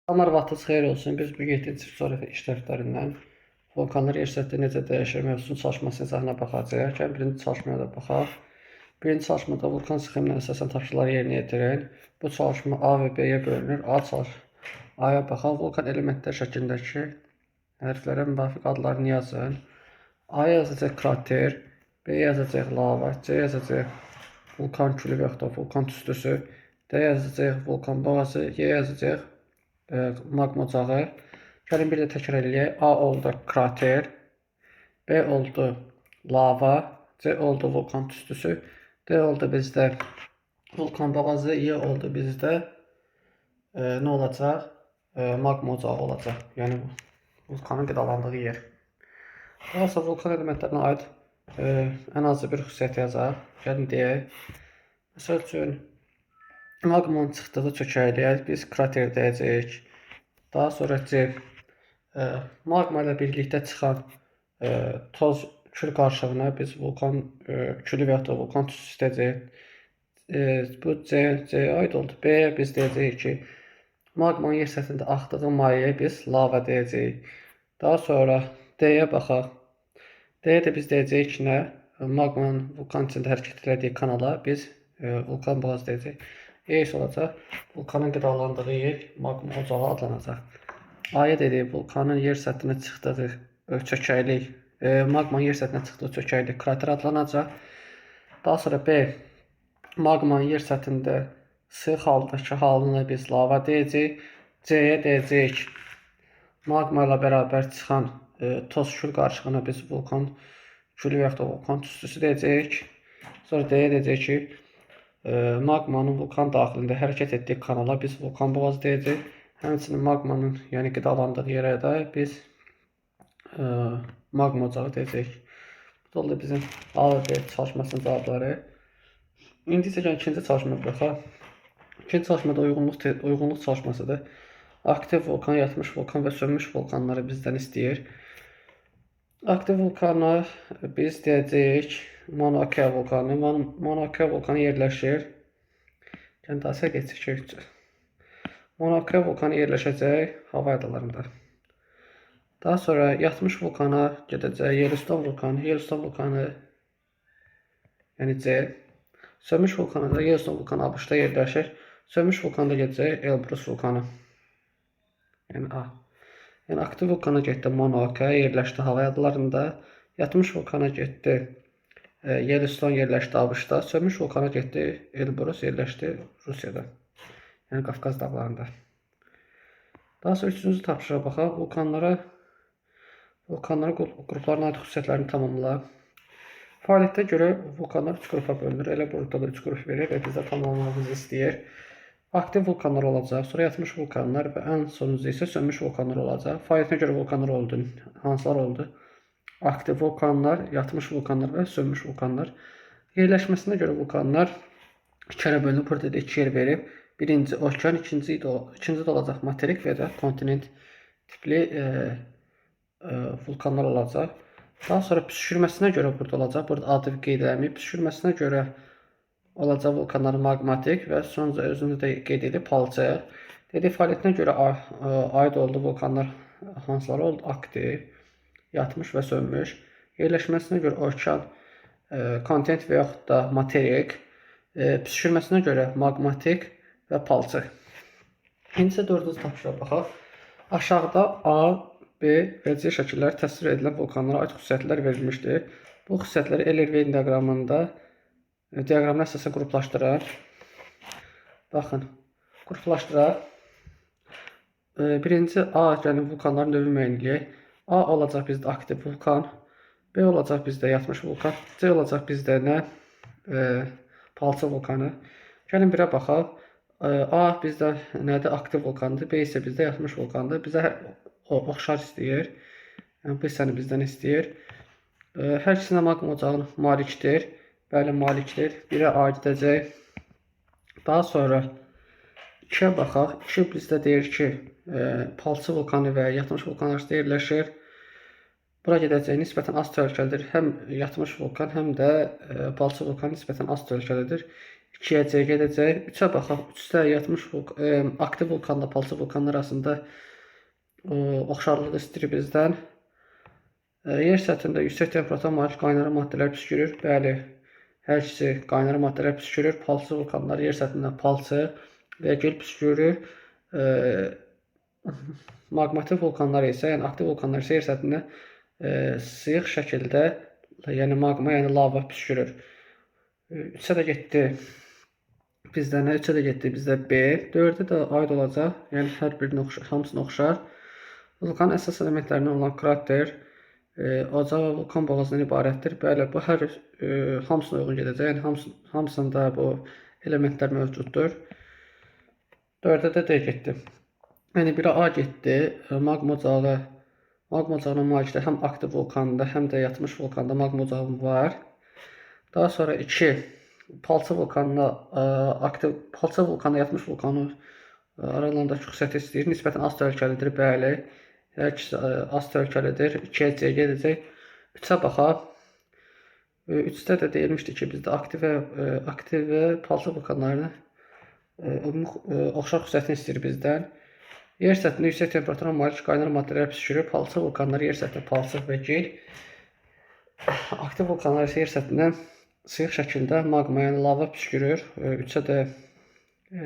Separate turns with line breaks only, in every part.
Salamlar, vaxtınız xeyir olsun. Biz bu 7-ci coğrafiya işlevlərindən vulkanlar yer səthi necə dəyişir mövzusunu çalışması izahına baxacağıq. Gəlin birinci çalışmaya da baxaq. Birinci çalışmada vulkan sxeminə əsasən tapşırıqları yerinə yetirin. Bu çalışma A və B-yə bölünür. A-ya baxaq. Vulkan elementlər şəklindəki hərflərə müvafiq adlarını yazın. A-ya yazacaq krater, B-yə yazacaq lava, C yazacaq vulkan külü və yaxud da vulkan tüstüsü, D yazacaq vulkan boğazı, Y yazacaq magma ocağı. Gəlin bir də təkrar eləyək. A oldu krater, B oldu lava, C oldu vulkan tüstüsü, D oldu bizdə vulkan boğazı, Y oldu bizdə nə olacaq? Magma ocağı olacaq. Yəni vulkanın qidalandığı yer. Daha sonra vulkan elementlərinə aid ən azı bir xüsusiyyət yazaq. Gəlin deyək. Məsəl üçün magmanın çıxdığı çökəkliyə biz krater deyəcəyik. Daha sonra C magma ilə birlikdə çıxan toz kül qarışığına biz vulkan külü və yaxud da vulkan tüstüsü deyəcəyik. Bu C-yə aid oldu. B-yə biz deyəcəyik ki, magmanın yer səthində axdığı mayeyə biz lava deyəcəyik. Daha sonra D-yə baxaq. D-yə də biz deyəcəyik ki, nə? Magmanın vulkan içində hərəkət elədiyi kanala biz vulkan boğazı deyəcəyik. E isə olacaq. Vulkanın qidalandığı yer magma ocağı adlanacaq. A-ya dedik, vulkanın yer səthinə çıxdığı çökəklik, magmanın yer səthinə çıxdığı çökəklik krater adlanacaq. Daha sonra B, magmanın yer səthində sıx haldakı halını biz lava deyəcəyik. C-yə deyəcəyik, magma ilə bərabər çıxan toz kül qarışığına biz vulkan külü və yaxud da vulkan tüstüsü deyəcəyik. Sonra D-yə deyəcəyik ki, magmanın vulkan daxilində hərəkət etdiyi kanala biz vulkan boğazı deyəcəyik. Həmçinin magmanın, yəni qidalandığı yerə də biz magma ocağı deyəcəyik. Bu da oldu bizim A və B çalışmasının cavabları. İndi isə ikinci çalışmaya baxaq. İkinci çalışmada uyğunluq çalışmasıdır. Aktiv vulkan, yatmış vulkan və sönmüş vulkanları bizdən istəyir. Aktiv vulkana biz deyəcəyik Mauna-Kea vulkanı. Mauna-Kea vulkanı yerləşir. Kəndasiya geçəcək. Mauna-Kea vulkanı yerləşəcək hava adalarında. Daha sonra yatmış vulkana gedəcək Yellowstone vulkanı. Yellowstone vulkanı yəni C. Sönmüş vulkanı da Yellowstone vulkanı ABŞ-da yerləşir. Sönmüş vulkanı da gedəcək Elbrus vulkanı. Yəni A. Yəni aktiv vulkana getdi Mauna-Kea, yerləşdi hava adalarında. Yatmış vulkana getdi Yellowstone, yerləşdi ABŞ-da. Sönmüş vulkana getdi Elbrus, yerləşdi Rusiyada. Yəni Qafqaz dağlarında. Daha sonra üçüncü tapşırığa baxaq. Vulkanlara qrupların aid xüsusiyyətlərini tamamla. Fəaliyyətə görə vulkanlar 3 qrupa bölünür. Elə burada da 3 qrup verir və bizə tamamlamamızı istəyir. Aktiv vulkanlar olacaq, sonra yatmış vulkanlar və ən sonuncu isə sönmüş vulkanlar olacaq. Fəaliyyətinə görə vulkanlar oldu. Hansılar oldu? Aktiv vulkanlar, yatmış vulkanlar və sönmüş vulkanlar. Yerləşməsinə görə vulkanlar iki yerə bölünüb. Burada da 2 yer verib. Birinci okean, ikinci də olacaq materik və də kontinent tipli vulkanlar olacaq. Daha sonra püskürməsinə görə burada olacaq. Burada adı qeyd edilməyib. Püskürməsinə görə olacaq vulkanlar maqmatik və sonca özünü də qeyd edib palçıq. Dedik, fəaliyyətinə görə aid oldu vulkanlar hansıları oldu? Aktiv, yatmış və sönmüş. Yerləşməsinə görə okean, kontinent və yaxud da materik. Püskürməsinə görə maqmatik və palçıq. İndi isə dördüncü tapşırığa baxaq. Aşağıda A, B və C şəkilləri təsvir edilən vulkanlara aid xüsusiyyətlər verilmişdir. Bu xüsusiyyətləri Ehlers-Danlos diaqramına əsasən qruplaşdıraq. Baxın, qruplaşdıraq. Birinci A, yəni vulkanların növü müəyyən edək. A olacaq bizdə aktiv vulkan, B olacaq bizdə yatmış vulkan, C olacaq bizdə nə? Palçıq vulkanı. Gəlin birə baxaq. A bizdə nədir? Aktiv vulkandır. B isə bizdə yatmış vulkandır. Bizə oxşar istəyir. Yəni bu hissəni bizdən istəyir. Hər ikisinə magma ocağının malikdir. Bəli, malikdir. Birə aid edəcək. Daha sonra 2-yə baxaq. 2 bizdə deyir ki, palçıq vulkanı və yatmış vulkan arasında yerləşir. Bura gedəcək nisbətən az təhlükəlidir. Həm yatmış vulkan, həm də palçıq vulkan nisbətən az təhlükəlidir. 2-yə C gedəcək. 3-ə baxaq. 3-də yatmış aktiv vulkanla palçıq vulkanlar arasında oxşarlıq istəyir bizdən. Yer səthində yüksək temperatura malik qaynara maddələr püskürür. Bəli, hər ikisi qaynara maddələr püskürür. Palçıq vulkanlar yer səthində palçıq və gil püskürür. Maqmatik vulkanlar isə, yəni aktiv vulkanlar isə yer səthində sıyıq şəkildə, yəni maqma, yəni lava püskürür. 3-ə də getdi bizdə nə? 3-ə də getdi bizdə B. 4-ə də aid olacaq. Yəni hər birinə hamısına oxşar. Vulkanın əsas elementlərindən olan krater, ocaq və vulkan boğazından ibarətdir. Bəli, bu hər hamısına uyğun gedəcək. Yəni hamısında bu elementlər mövcuddur. 4-ə də D getdi. Yəni 1-ə A getdi. Maqma ocağına malikdə həm aktiv vulkanda, həm də yatmış vulkanda maqma ocağı var. Daha sonra 2 palçıq vulkanla yatmış vulkanın aralarındakı xüsusiyyəti istəyir. Nisbətən az təhlükəlidir. Bəli, hər ikisi az təhlükəlidir. 2-yə C gedəcək. 3-ə baxaq. 3-də də deyilmişdi ki, bizdə aktiv və palçıq vulkanlarını oxşar xüsusiyyətini istəyir bizdən. Yer səthində yüksək temperatura malik qaynar maddələr püskürür. Palçıq vulkanlar yer səthində palçıq və gil. Aktiv vulkanlar isə yer səthində sıyıq şəkildə maqma, yəni lava püskürür. 3-ə də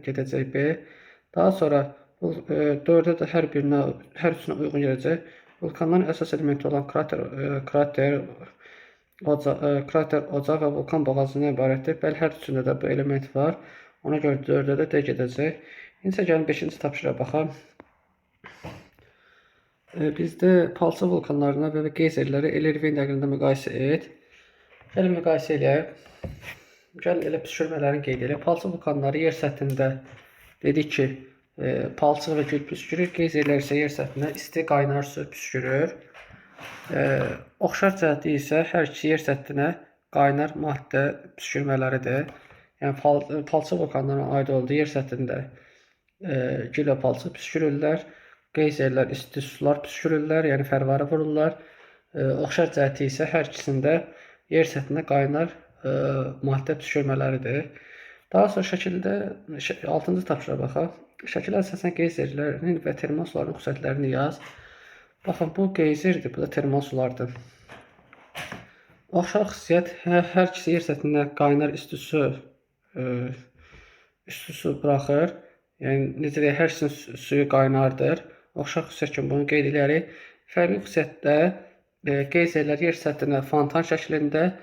gedəcək B. Daha sonra 4-ə də hər üçünə uyğun gələcək. Vulkanların əsas elementi olan krater, ocaq və vulkan boğazından ibarətdir. Bəli, hər üçündə də bu element var. Ona görə 4-ə də D gedəcək. İndi gəlin 5-ci tapşırığa baxaq. Bizdə palçıq vulkanlarına və geyzerləri Ellervin diaqramında müqayisə et. Gəlin müqayisə eləyək. Gəlin elə püskürmələrini qeyd eləyək. Palçıq vulkanları yer səthində dedik ki, palçıq və gül püskürür. Geyzerlər isə yer səthində isti qaynar su püskürür. Oxşar cəhəti isə hər ikisi yer səthinə qaynar maddə püskürmələridir. Yəni palçıq vulkanlarına aid olduğu yer səthində gül və palçıq püskürürlər. Geyzerlər isti sular püskürürlər, yəni fərvarə vururlar. Oxşar cəhəti isə hər ikisində yer səthində qaynar maddə püskürmələridir. Daha sonra şəkildə 6-cı tapşırığa baxaq. Şəkilə əsasən geyzerlərin və termal suların xüsusiyyətlərini yaz. Baxın, bu geyzerdir, bu da termal sulardır. Oxşar xüsusiyyət hər ikisi yer səthində qaynar isti su buraxır. Yəni necə deyək, hər ikisinin suyu qaynardır. Oxşar xüsusiyyət kimi bunu qeyd edərik. Fərqli xüsusiyyətdə geyzerlər yer səthində fontan şəklində,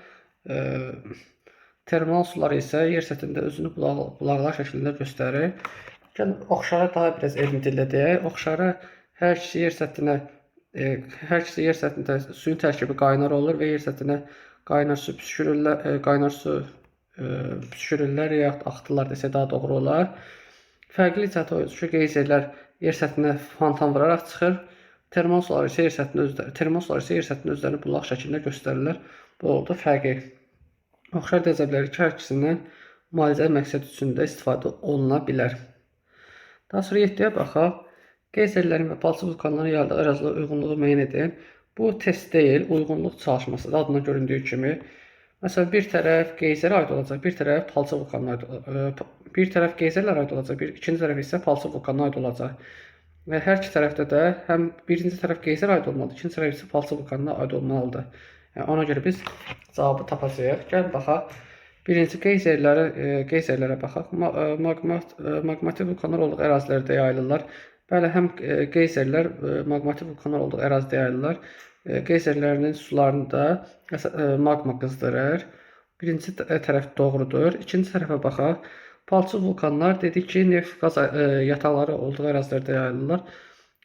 termal sular isə yer səthində özünü bulaqlar şəklində göstərir. Gəlin oxşara daha biraz elmi dillə deyək. Oxşara hər ikisi yer səthində suyun tərkibi qaynar olur və yer səthində qaynar su püskürürlər yaxud axıtırlar desə daha doğru olar. Fərqli cəhəti o ki, geyzerlər yer səthinə fontan vuraraq çıxır. Termal sular isə yer səthinə özlərini bulaq şəklində göstərirlər. Bu oldu fərqi. Oxşar dəcəbləri ki, hər ikisindən müalicə məqsəd üçün də istifadə oluna bilər. Daha sonra 7-yə baxaq. Geyzerlərin və palçıq vulkanların yayıldığı ərazilərə uyğunluğu müəyyən edin. Bu test deyil, uyğunluq çalışmasıdır adından göründüyü kimi. Məsələn, bir tərəf geyzerə aid olacaq, bir tərəf palçıq vulkanına aid olacaq. Bir tərəf geyzerlərə aid olacaq, ikinci tərəf isə palçıq vulkanına aid olacaq. Və hər iki tərəfdə də həm birinci tərəf geyzerə aid olmalıdır, ikinci tərəf isə palçıq vulkanına aid olmalıdır. Yəni ona görə biz cavabı tapacağıq. Gəlin baxaq. Birinci geyzerlərə baxaq. Maqmatik vulkanlar olduğu ərazilərdə yayılırlar. Bəli, həm geyzerlər maqmatik vulkanlar olduğu ərazidə yayılırlar. Geyzerlərinin sularını da maqma qızdırır. Birinci tərəf doğrudur. İkinci tərəfə baxaq. Palçıq vulkanlar dedik ki, neft qaz yataqları olduğu ərazilərdə yayılırlar.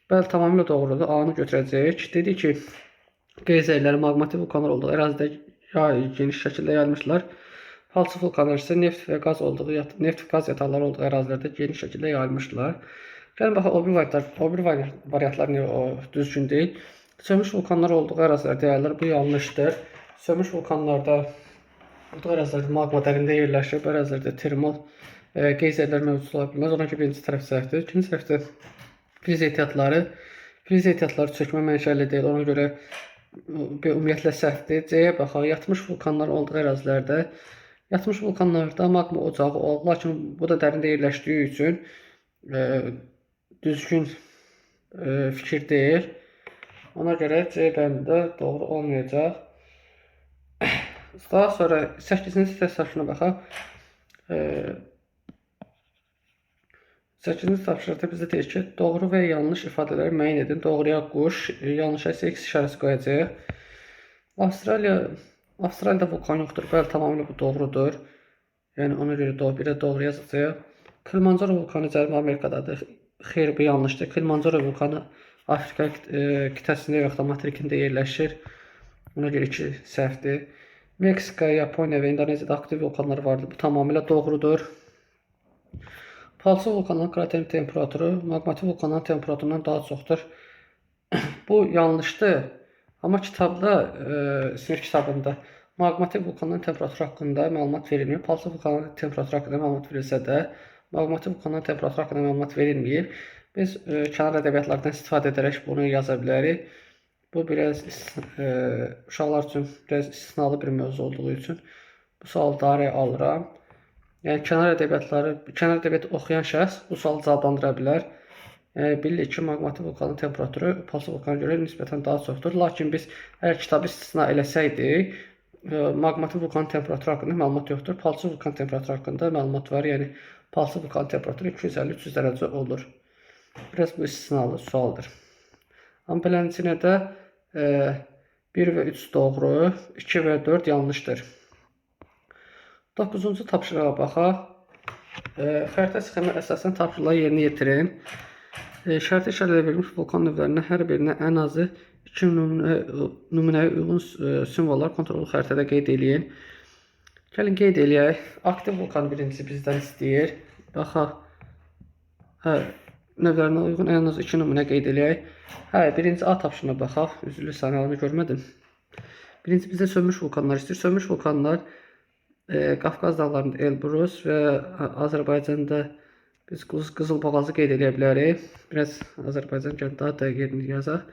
Bəli, tamamilə doğrudur. A-nı götürəcəyik. Dedik ki, geyzerlər maqmatik vulkanlar olduğu ərazidə geniş şəkildə yayılmışlar. Palçıq vulkanlar isə neft və qaz yataqları olduğu ərazilərdə geniş şəkildə yayılmışlar. Gəlin baxaq, o bir variantlar düzgün deyil. Sönmüş vulkanlar olduğu ərazilərdə yayılır. Bu yanlışdır. Sönmüş vulkanlarda olduğu ərazilərdə maqma dərində yerləşir. Bu ərazilərdə termal geyzerlər mövcud ola bilməz. Ona görə birinci tərəf səhvdir. İkinci tərəfdə filiz ehtiyatları çökmə mənşəli deyil. Ona görə ümumiyyətlə səhvdir. C-yə baxaq. Yatmış vulkanlar olduğu ərazilərdə Yatmış vulkanlarda magma ocağı olur, lakin bu da dərində yerləşdiyi üçün düzgün fikir deyil. Ona görə C bəndə doğru olmayacaq. Daha sonra 8-ci test tapşırığına baxaq. 8-ci tapşırıqda bizə deyir ki, doğru və yanlış ifadələri müəyyən edin. Doğruya quş, yanlışa isə X işarəsi qoyacağıq. Avstraliyada vulkan yoxdur. Bəli, tamamilə bu doğrudur. Yəni ona görə birə doğru yazacağıq. Kilimanjaro vulkanı Cənubi Amerikadadır. Xeyr, bu yanlışdır. Kilimanjaro vulkanı Afrika qitəsində yox da materikində yerləşir. Ona görə ki, səhvdir. Meksika, Yaponiya və İndoneziyada aktiv vulkanlar vardır. Bu tamamilə doğrudur. Palçıq vulkanların kraterin temperaturu maqmatik vulkanların temperaturundan daha çoxdur. Bu yanlışdır. Amma kitabda, sinif kitabında maqmatik vulkanların temperaturu haqqında məlumat verilmir. Palçıq vulkanların temperaturu haqqında məlumat verilsə də, maqmatik vulkanların temperaturu haqqında məlumat verilməyib. Biz kənar ədəbiyyatlardan istifadə edərək bunu yaza bilərik. Bu biraz uşaqlar üçün biraz istisnalı bir mövzu olduğu üçün bu sualı dairəyə alıram. Yəni kənar ədəbiyyat oxuyan şəxs bu sualı cavablandıra bilər. Bilirik ki, maqmatik vulkanın temperaturu palçıq vulkana görə nisbətən daha çoxdur. Lakin biz əgər kitabı istisna eləsəydik, maqmatik vulkanın temperaturu haqqında məlumat yoxdur. Palçıq vulkanın temperaturu haqqında məlumat var. Yəni palçıq vulkanın temperaturu 250-300 dərəcə olur. Biraz bu istisnalı sualdır. Amma beləsinə də 1 və 3 doğru, 2 və 4 yanlışdır. 9-cu tapşırığa baxaq. Xəritə sxemə əsasən tapşırıqları yerinə yetirin. Şərti işarələ verilmiş vulkan növlərindən hər birinə ən azı 2 nümunəyə uyğun simvollar kontrollu xəritədə qeyd eləyin. Gəlin qeyd eləyək. Aktiv vulkan birincisi bizdən istəyir. Baxaq. Növlərinə uyğun ən az 2 nümunə qeyd eləyək. Birinci A tapşırığına baxaq. Üzrlü sənalını görmədim. Birinci bizə sönmüş vulkanlar istəyir. Sönmüş vulkanlar Qafqaz dağlarında Elbrus və Azərbaycanda biz Qızılboğazı qeyd edə bilərik. Biraz Azərbaycan daha dəqiq yerini yazaq.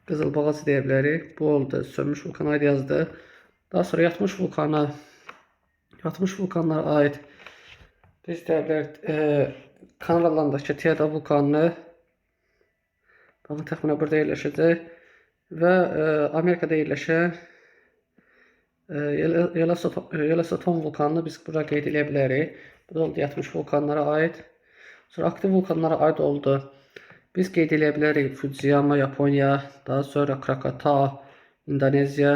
Qızılboğazı deyə bilərik. Bu oldu. Sönmüş vulkana aid yazdı. Daha sonra yatmış vulkanlara aid biz deyə bilərik Kanaralandakı Teada vulkanını, baxın təxminən burada yerləşəcək və Amerikada yerləşən Yellowstone vulkanını biz burada qeyd edə bilərik. Bu da oldu yatmış vulkanlara aid. Sonra aktiv vulkanlara aid oldu. Biz qeyd edə bilərik Fujiyama, Yaponiya, daha sonra Krakatoa, İndoneziya,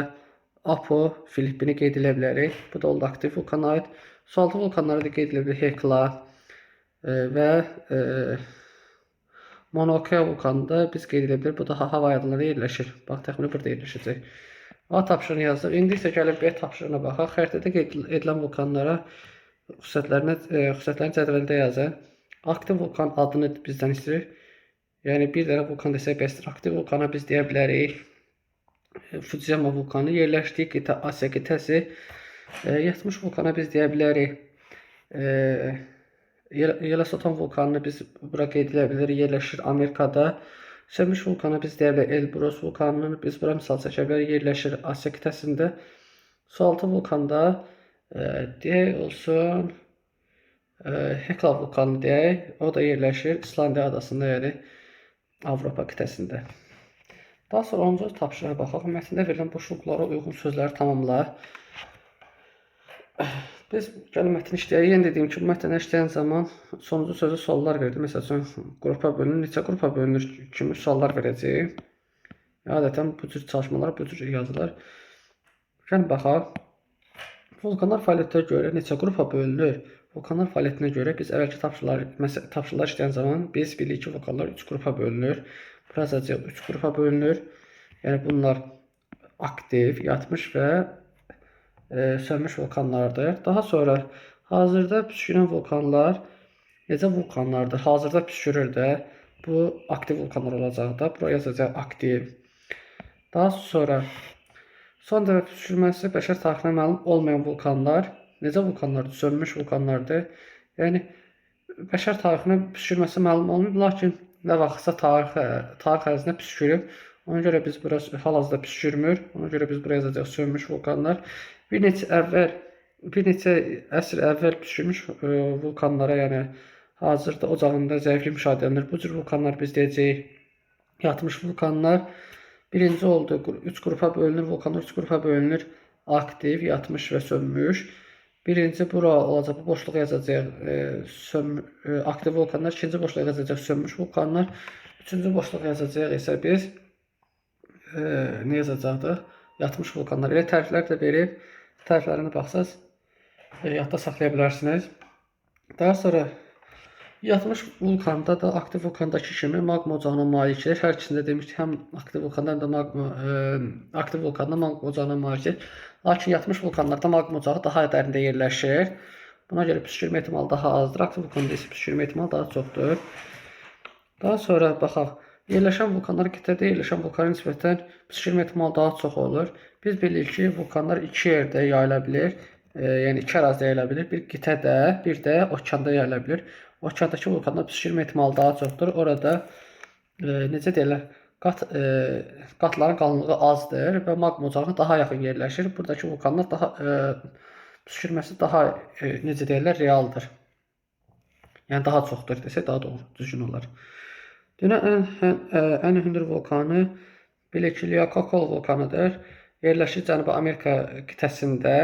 Apo, Filippini qeyd edə bilərik. Bu da oldu aktiv vulkana aid. Sualtı vulkanları da qeyd edə bilərik Hekla və Mauna Kea vulkanında biz qeyd edə bilərik. Bu da Havay adalarında yerləşir. Bax, təxminən burada yerləşəcək. A tapşırığını yazdıq. İndi isə gəlib B tapşırığına baxaq. Xəritədə qeyd edilən vulkanlara xüsusiyyətlərini cədvəldə yazın. Aktiv vulkan adını bizdən istəyir. Yəni bir dənə vulkan desək bəsdir. Aktiv vulkana biz deyə bilərik Fujiyama vulkanı, yerləşdiyi qitə Asiya qitəsi. Yatmış vulkana biz deyə bilərik Yellowstone vulkanını biz bura qeyd edə bilərik, yerləşir Amerikada. Sönmüş vulkanı biz deyə bilərik Elbrus vulkanını biz bura misal çəkə bilərik, yerləşir Asiya qitəsində. Sualtı vulkanda deyək olsun Hekla vulkanı deyək, o da yerləşir İslandiya adasında, yəni Avropa qitəsində. Daha sonra 10-cu tapşırığa baxaq. Mətndə verilən boşluqlara uyğun sözləri tamamla. Biz gəlin mətn işləyək. Yenə dediyim ki, bu mətnə işləyən zaman sonuncu sözü suallar verdi. Məsəl üçün qrupa bölünür, neçə qrupa bölünür kimi suallar verəcəyik. Adətən bu cür çalışmalar, bu cür yazılar. Gəlin baxaq. Vulkanlar fəaliyyətlərə görə neçə qrupa bölünür? Vulkanlar fəaliyyətinə görə biz əvvəlki tapşırıqlar işləyən zaman biz bilirik ki, vulkanlar 3 qrupa bölünür. Burazacaq 3 qrupa bölünür. Yəni bunlar aktiv, yatmış və sönmüş vulkanlardır. Daha sonra hazırda püskürən vulkanlar necə vulkanlardır? Hazırda püskürür də. Bu aktiv vulkanlar olacaq da. Buraya yazacaq aktiv. Daha sonra son dəfə püskürməsi bəşər tarixinə məlum olmayan vulkanlar necə vulkanlardır? Sönmüş vulkanlardır. Yəni bəşər tarixinə püskürməsi məlum olmayıb, lakin nə vaxtsa tarix ərzində püskürüb. Ona görə biz hal-hazırda püskürmür. Ona görə biz buraya yazacaq sönmüş vulkanlar. Bir neçə əvvəl bir neçə əsr əvvəl püskürmüş vulkanlara, yəni hazırda ocağında zəiflik müşahidə edilir. Bu cür vulkanlar biz deyəcəyik yatmış vulkanlar. Birinci oldu, 3 qrupa bölünür, vulkanlar 3 qrupa bölünür. Aktiv, yatmış və sönmüş. Birinci bura olacaq, bu boşluğa yazacaq aktiv vulkanlar, ikinci boşluğa yazacaq sönmüş vulkanlar, üçüncü boşluğa yazacaq isə biz ne yazacaqdıq? Yatmış vulkanlar. Elə təriflər də verib, təriflərinə baxsaz yadda saxlaya bilərsiniz. Daha sonra yatmış vulkanda da aktiv vulkandakı kimi magma ocağına malikdir. Hər ikisində demişdik, həm aktiv vulkanda həm də aktiv vulkanda magma ocağına malikdir. Lakin yatmış vulkanlarda magma ocağı daha dərində yerləşir. Buna görə püskürmə ehtimalı daha azdır. Aktiv vulkanda isə püskürmə ehtimalı daha çoxdur. Daha sonra baxaq. Yerləşən vulkanlar qitədə yerləşən vulkanlara nisbətən püskürmə ehtimalı daha çox olur. Biz bilirik ki, vulkanlar iki yerdə yayıla bilir. Yəni iki ərazidə yayıla bilir. Bir qitədə, bir də okeanda yayıla bilir. Okeandakı vulkanlar püskürmə ehtimalı daha çoxdur. Orada necə deyirlər, qatların qalınlığı azdır və magma ocağına daha yaxın yerləşir. Buradakı vulkanlar daha püskürməsi daha necə deyirlər, realdır. Yəni daha çoxdur desək daha doğru, düzgün olar. Dünyanın ən hündür vulkanı Liakokol vulkanıdır. Yerləşir Cənubi Amerika qitəsində.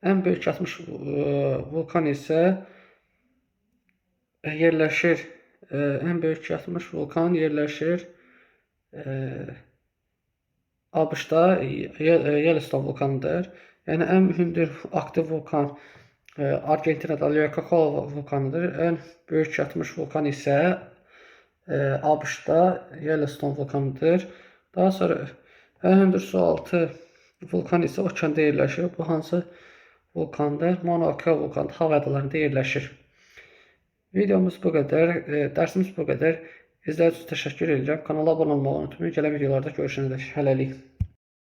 Ən böyük yatmış vulkan isə yerləşir. Ən böyük yatmış vulkan yerləşir ABŞ-da Yellowstone vulkanıdır. Yəni ən hündür aktiv vulkan Argentinada Liakokol vulkanıdır. Ən böyük yatmış vulkan isə ABŞ-da Yellowstone vulkanıdır. Daha sonra ən hündür sualtı vulkan isə okeanda yerləşir. Bu hansı vulkandır? Mauna Kea vulkanı hava adalarında yerləşir. Videomuz bu qədər, dərsimiz bu qədər. İzlədiyiniz üçün təşəkkür edirəm. Kanala abunə olmağı unutmayın. Gələn videolarda görüşənədək hələlik.